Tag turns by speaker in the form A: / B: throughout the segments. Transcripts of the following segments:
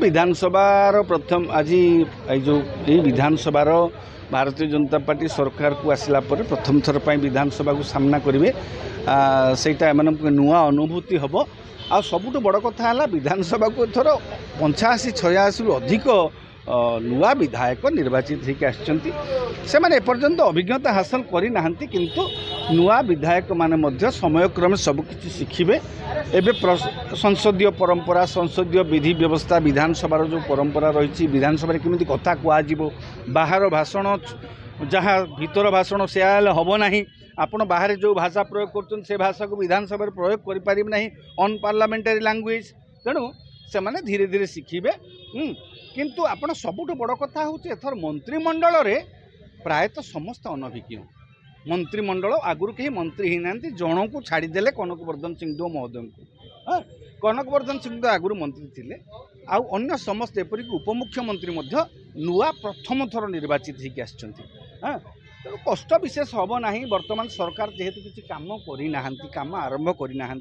A: विधानसभा प्रथम आज जो विधानसभा भारतीय जनता पार्टी सरकार को आसला प्रथम थर पर विधानसभा को सामना करेंगे से नुआ अनुभूति हम आ सबुठ बड़ कथा है विधानसभा को एथर 85-86 अधिक नुआ विधायक निर्वाचित होकर आसने एपर्यंत अभिज्ञता हासिल करना किंतु नुआ विधायक माने समयक्रमे सबकि शिखिबे एबे संसदीय परंपरा संसदीय विधि व्यवस्था विधानसभा जो परंपरा रही विधानसभा केमिति कथा कहुब बाहर भाषण जहाँ भीतर भाषण से हम ना आपण बाहर जो भाषा प्रयोग कर से भाषा को विधानसभा प्रयोग करें ना अन पार्लियामेंटारी लैंग्वेज तेणु से माने धीरे धीरे शिखिबे किंतु आपण सबुठ बड़ कथा हूँ एथर मंत्रिमंडल रे प्रायतः समस्त अनभिज्ञ मंत्रिमंडल आगुरी कहीं मंत्री ही ना जन को छाड़देले कनकवर्धन सिंहदेव महोदय को कनकवर्धन सिंहदेव आगुरी मंत्री थे आउ अन्य समस्त एपरिक उपमुख्यमंत्री नुआ प्रथम थर निर्वाचित होकर आसछन्ति तेणु कष्ट विशेष हम ना बर्तमान सरकार जेहेतु किसी काम करना काम आरंभ करना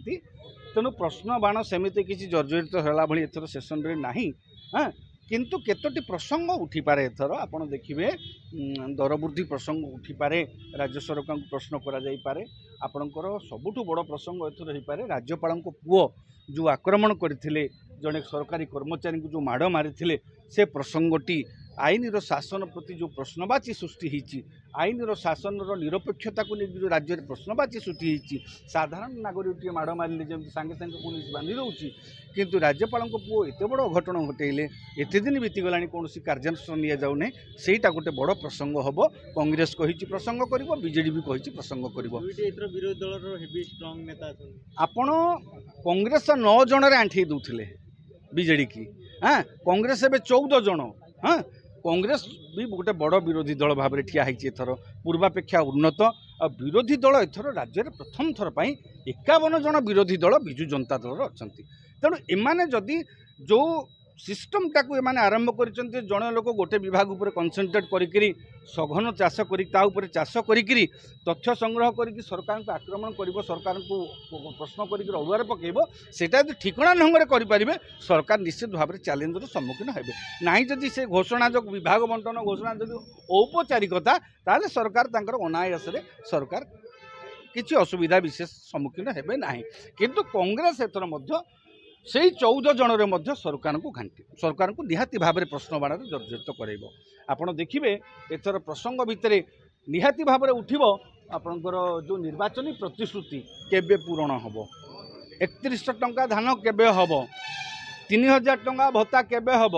A: तेणु प्रश्न बाण सेमती किसी जर्जरित होला भली एथर सेशन रे नाही किंतु केतोटी प्रसंग उठिपारे एथर आपण देखिबे दर वृद्धि प्रसंग उठिपारे राज्य सरकार को प्रश्न करा जाई पारे आपणकर सबुठु बड़ प्रसंग एथर होई पारे राज्यपाल को पुओ जो आक्रमण करथिले जने सरकारी कर्मचारी को जो माड़ मारिथिले से प्रसंगटी आईन शासन प्रति जो प्रश्नवाची सृष्टि होती आईन शासन निरपेक्षता को जो राज्य में प्रश्नवाची सृष्टि होती साधारण नागरिक माड़ मारे जमी सागे सागे पुलिस बांधि रोचे किंतु राज्यपाल पुओ एत बड़ अघटन घटेले एत दिन बीतीगला कौन कार्यानुष्ठान नि जाऊना सेटा गोटे बड़ प्रसंग हम कांग्रेस कही प्रसंग कर बीजेडी भी कही प्रसंग आपण कांग्रेस 9 जन आंठी दूसरे बीजेडी की हाँ कांग्रेस ए 14 जन हाँ कांग्रेस भी गोटे बड़ विरोधी दल भाव में ठिया एथर पूर्वापेक्षा उन्नत और विरोधी दल एथर राज्य में प्रथम थर पर 51 जन विरोधी दल बिजु जनता दल अच्छा तेणु एमाने जदि जो सिस्टम टाक एमाने आरंभ कर जड़े लोक गोटे विभाग उपर कनसेंट्रेट करी सघन चाष कर चाष करी तथ्य संग्रह करी सरकार को आक्रमण कर सरकार को प्रश्न कर अड़ुआर पकेब सेटा यदि ठिकणा ढंग से करें सरकार निश्चित भाव में चैलेंजर सम्मुखीन हेबे नहीं जदि से घोषणा जो विभाग बंटन घोषणा जदि औपचारिकता ताले सरकार तांकर अनायास सरकार किसी असुविधा विशेष सम्मुखीन हेबे नहीं किंतु कांग्रेस एथर मध्य से 14 जन रे सरकार को घाटी सरकार को निहाती भाव में प्रश्न बाण जर्जरित करेब आपड़ देखिए एथर प्रसंग भितर निहाती भाव में उठिब आपणकर जो निर्वाचनी प्रतिश्रुति केबे पूरण हम 3100 टंका धान केबे हम 3000 टंका भत्ता केबे हम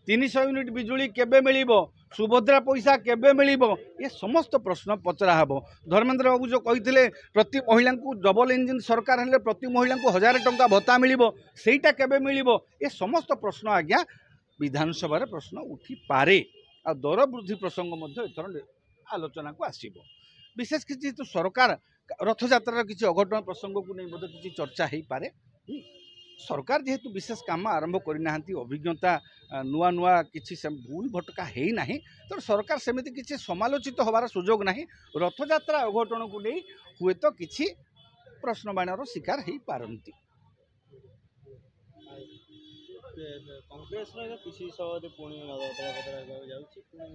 A: 300 यूनिट बिजुली केबे मिलिबो सुभद्रा पैसा केबे मिलिबो ये समस्त प्रश्न पचरा हम धर्मेंद्र बाबू जो कही प्रति महिला को डबल इंजिन सरकार हेले प्रति महिला को 1000 टंका भत्ता मिलिबो सेटा केबे मिलिबो ये समस्त प्रश्न आज्ञा विधानसभा प्रश्न उठी पारे आ दर वृद्धि प्रसंग एथर आलोचना को आसीबो विशेष किसी तो सरकार रथयात्रा किसी अघटन प्रसंग को नहीं किसी चर्चा हो पारे सरकार जेहेतु विशेष काम आरंभ करना अभिज्ञता नुआ नुआ किसी भूल भटका है ना तो सरकार सेमती किसी समालोचित होवार सुजोग ना रथयात्रा अघटन को नहीं हुए तो किसी प्रश्नवाणर शिकार हो पारती
B: कांग्रेस पीसी सभापति पुणी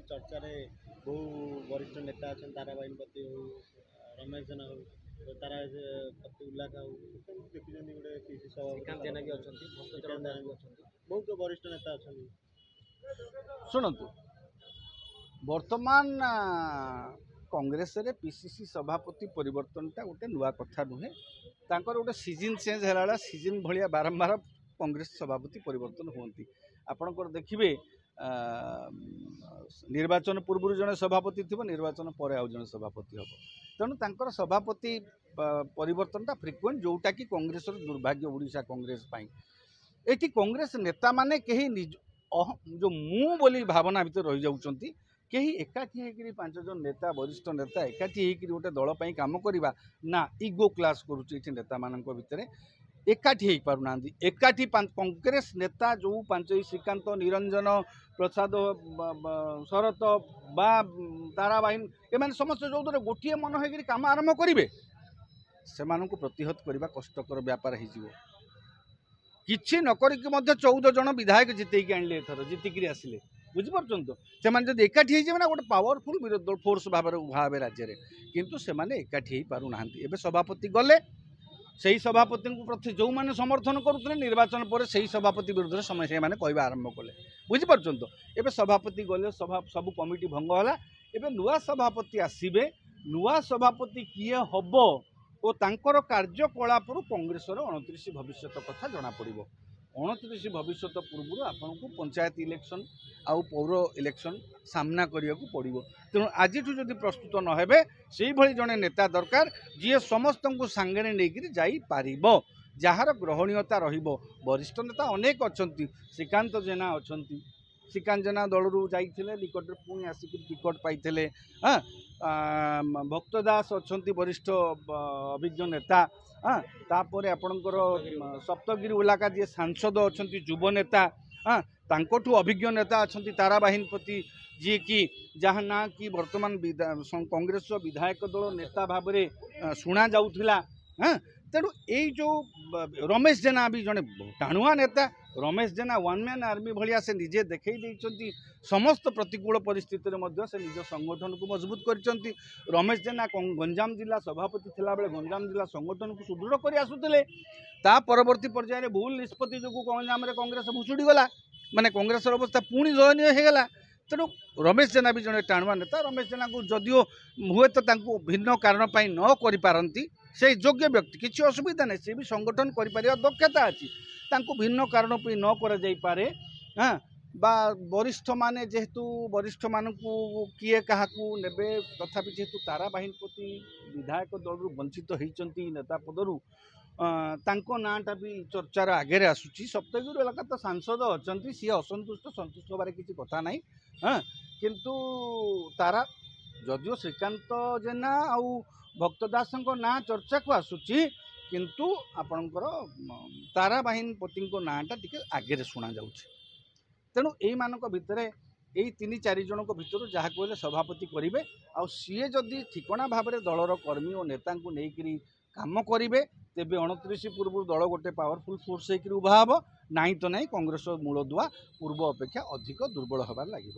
B: चर्चा बहु वरिष्ठ नेता अच्छा ताराबाई पति हो रमेश जेना हो तारा पति उल्लाख हो देखते गोटे पीसी सभापति बहुत वरिष्ठ नेता अच्छा
A: शुणु बर्तमान कांग्रेस रे पीसीसी सभापति परिवर्तनटा गोटे नुआ कथा नुहे तांकर गोटे सीजन चेंज है सीजन भाया बारंबार कांग्रेस सभापति परिवर्तन होती आपणकर देखिए निर्वाचन पूर्व जड़े सभापति थी निर्वाचन पर आउ जड़े सभापति हम तेणु तांकर सभापति परिवर्तनटा फ्रिक्वेंट जोटा कि कांग्रेस दुर्भाग्य ओडिशा कांग्रेस एटी कांग्रेस नेता माने कहीं जो मु बोली भावना भीतर रही जाउछंती कहीं एकाठी होकर 5 जन नेता वरिष्ठ नेता एकाठी होकर गोटे दल पर काम करवा ना इगो क्लास करुच्ची नेता मान भितर एकाठी हो पारना एकाठी कांग्रेस नेता जो 5 श्रीकांत निरंजन प्रसाद शरत बा ताराबाइन एम समस्त जो गोटे मन होकर काम आरंभ करेंगे से प्रतिहत करने कष्टकर व्यापार हो କିଛି ନ କରିକି ମଧ୍ୟ 14 ଜଣ ବିଧାୟକ ଜିତେଇକି ଆଣିଲେ ଏଥର ଜିତିକିରି ଆସିଲେ ବୁଝିପାରୁଛନ୍ତି ତ ସେମାନେ ଯଦି ଏକାଠି ହେଇଯିବେ ନା ଗୋଟେ ପାୱାରଫୁଲ ବିରୋଧୀ ଦଳ ଫୋର୍ସ ଭାବରେ ଉଭା ହେବେ ରାଜ୍ୟରେ କିନ୍ତୁ ସେମାନେ ଏକାଠି ହେଇପାରୁନାହାନ୍ତି ଏବେ ସଭାପତି ଗଲେ ସେହି ସଭାପତିଙ୍କୁ ପ୍ରତି ଯେଉଁମାନେ ସମର୍ଥନ କରୁଥିଲେ ନିର୍ବାଚନ ପରେ ସେହି ସଭାପତି ବିରୁଦ୍ଧରେ ସେମାନେ କହିବା ଆରମ୍ଭ କଲେ ବୁଝିପାରୁଛନ୍ତି ତ ଏବେ ସଭାପତି ଗଲେ ସବୁ କମିଟି ଭଙ୍ଗ ହେଲା ଏବେ ନୂଆ ସଭାପତି ଆସିବେ ନୂଆ ସଭାପତି କିଏ ହବ ଓ ତାଙ୍କର କାର୍ଯ୍ୟକଳାପରୁ କଂଗ୍ରେସର 29 ଭବିଷ୍ୟତ କଥା ଜଣାପଡ଼ିବ 29 ଭବିଷ୍ୟତ ପୂର୍ବରୁ ଆପଣଙ୍କୁ ପଞ୍ଚାୟତ ଇଲେକ୍ସନ୍ ଆଉ ପୌର ଇଲେକ୍ସନ୍ ସାମ୍ନା କରିବାକୁ ପଡ଼ିବ ତେଣୁ ଆଜିଠୁ ଯଦି ପ୍ରସ୍ତୁତ ନ ହେବେ ସେଇଭଳି ଜଣେ ନେତା ଦରକାର ଯିଏ ସମସ୍ତଙ୍କୁ ସାଙ୍ଗରେ ନେଇକରି ଯାଇପାରିବ ଯାହାର ଗ୍ରହଣୀୟତା ରହିବ ବରିଷ୍ଠ ନେତା ଅନେକ ଅଛନ୍ତି ଶ୍ରୀକାନ୍ତ ଜେନା ଅଛନ୍ତି ଶ୍ରୀକାନ୍ତ ଜେନା ଦଳରୁ ଯାଇଥିଲେ ନିକଟରେ ପୁଣି ଆସିକି ଟିକଟ ପାଇଥିଲେ ଭକ୍ତ ଦାସ ଅଛନ୍ତି ବରିଷ୍ଠ ଅଭିଜ୍ଞ ନେତା ତାପରେ ଆପଣଙ୍କର ସପ୍ତଗିରି ଇଲାକା ଯିଏ ସାଂସଦ ଅଛନ୍ତି ଯୁବ ନେତା ତାଙ୍କଠୁ ଅଭିଜ୍ଞ ନେତା ଅଛନ୍ତି ତାରାବାହିନୀ ଯିଏକି ଯାହା ନା କି ବର୍ତ୍ତମାନ କଂଗ୍ରେସର ବିଧାୟକ ଦଳ ନେତା ଭାବରେ ଶୁଣାଯାଉଥିଲା ତେଣୁ ଏଇ ଯେଉଁ ରମେଶ ଜେନା ବି ଜଣେ ଟାଣୁଆ ନେତା Ramesh Jena one man army ଭଳିଆ ସେ ନିଜେ ଦେଖେଇ ଦେଇଛନ୍ତି ସମସ୍ତ ପ୍ରତିକୂଳ ପରିସ୍ଥିତିରେ ମଧ୍ୟ ସେ ନିଜ ସଂଗଠନକୁ ମଜବୁତ କରିଛନ୍ତି ରମେଶ ଜେନା ଗଞ୍ଜାମ ଜିଲ୍ଲା ସଭାପତି ଥିଲାବେଳେ ଗଞ୍ଜାମ ଜିଲ୍ଲା ସଂଗଠନକୁ ସୁଦୃଢ଼ କରି ଆସୁଥିଲେ ତା ପରବର୍ତ୍ତୀ ପର୍ଯ୍ୟାୟରେ ଭୁଲ ନିଷ୍ପତ୍ତି ଯୋଗୁଁ ଗଞ୍ଜାମରେ କଂଗ୍ରେସ ଭୁଷୁଡ଼ିଗଲା ମାନେ କଂଗ୍ରେସର ଅବସ୍ଥା ପୁଣି ଦୟନୀୟ ହୋଇଗଲା ତେଣୁ ରମେଶ ଜେନା ବି ଜଣେ ଟାଣୁଆ ନେତା ରମେଶ ଜେନାଙ୍କୁ ଯଦିଓ ହୁଏତ ତାଙ୍କୁ ଭିନ୍ନ କାରଣ ପାଇଁ ନ କରିପାରନ୍ତି ସେ ଯୋଗ୍ୟ ବ୍ୟକ୍ତି କିଛି ଅସୁବିଧା ନାହିଁ ସେ ବି ସଂଗଠନ କରିପାରିବା ଦକ୍ଷତା ଅଛି ତାଙ୍କୁ ଭିନ୍ନ କାରଣ ପାଇଁ ନ କରାଯାଇପାରେ বা ବରିଷ୍ଠମାନେ ଯେହେତୁ ବରିଷ୍ଠମାନଙ୍କୁ କିଏ କାହାକୁ ନେବେ ତଥାପି ଯେହେତୁ ତାରାବାହିନୀ ବିଧାୟକ ଦଳରୁ ବଞ୍ଚିତ ହୋଇଛନ୍ତି ନେତା ପଦରୁ ତାଙ୍କ ନାଁଟା ବି ଚର୍ଚ୍ଚାର ଆଗରେ ଆସୁଛି ସପ୍ତଗିରି ଇଲାକା ତ ସାଂସଦ ଅଛନ୍ତି ସିଏ ସନ୍ତୁଷ୍ଟ ହେବାରେ କିଛି କଥା ନାହିଁ କିନ୍ତୁ ତାରା ଯଦିଓ ଶ୍ରୀକାନ୍ତ ଜେନା ଆଉ ଭକ୍ତ ଦାସଙ୍କ ନାଁ ଚର୍ଚ୍ଚାକୁ ଆସୁଛି କିନ୍ତୁ ଆପଣଙ୍କର ତାରାବାହିନୀଙ୍କ ନାଁଟା ଟିକେ ଆଗରେ ଶୁଣାଯାଉଛି ତେଣୁ ଏଇମାନଙ୍କ ଭିତରେ ଏଇ 3-4 ଜଣଙ୍କ ଭିତରୁ ଯାହାକୁ ହେଲେ ସଭାପତି କରିବେ ଆଉ ସିଏ ଯଦି ଠିକଣା ଭାବରେ ଦଳର କର୍ମୀ ଓ ନେତାଙ୍କୁ ନେଇକରି କାମ କରିବେ ତେବେ 29 ପୂର୍ବରୁ ଦଳ ଗୋଟେ ପାୱାରଫୁଲ୍ ଫୋର୍ସ ହେଇକରି ଉଭା ହେବ ନାହିଁ ତ ନାହିଁ କଂଗ୍ରେସ ମୂଳଦୁଆ ପୂର୍ବ ଅପେକ୍ଷା ଅଧିକ ଦୁର୍ବଳ ହେବାରେ ଲାଗିବ।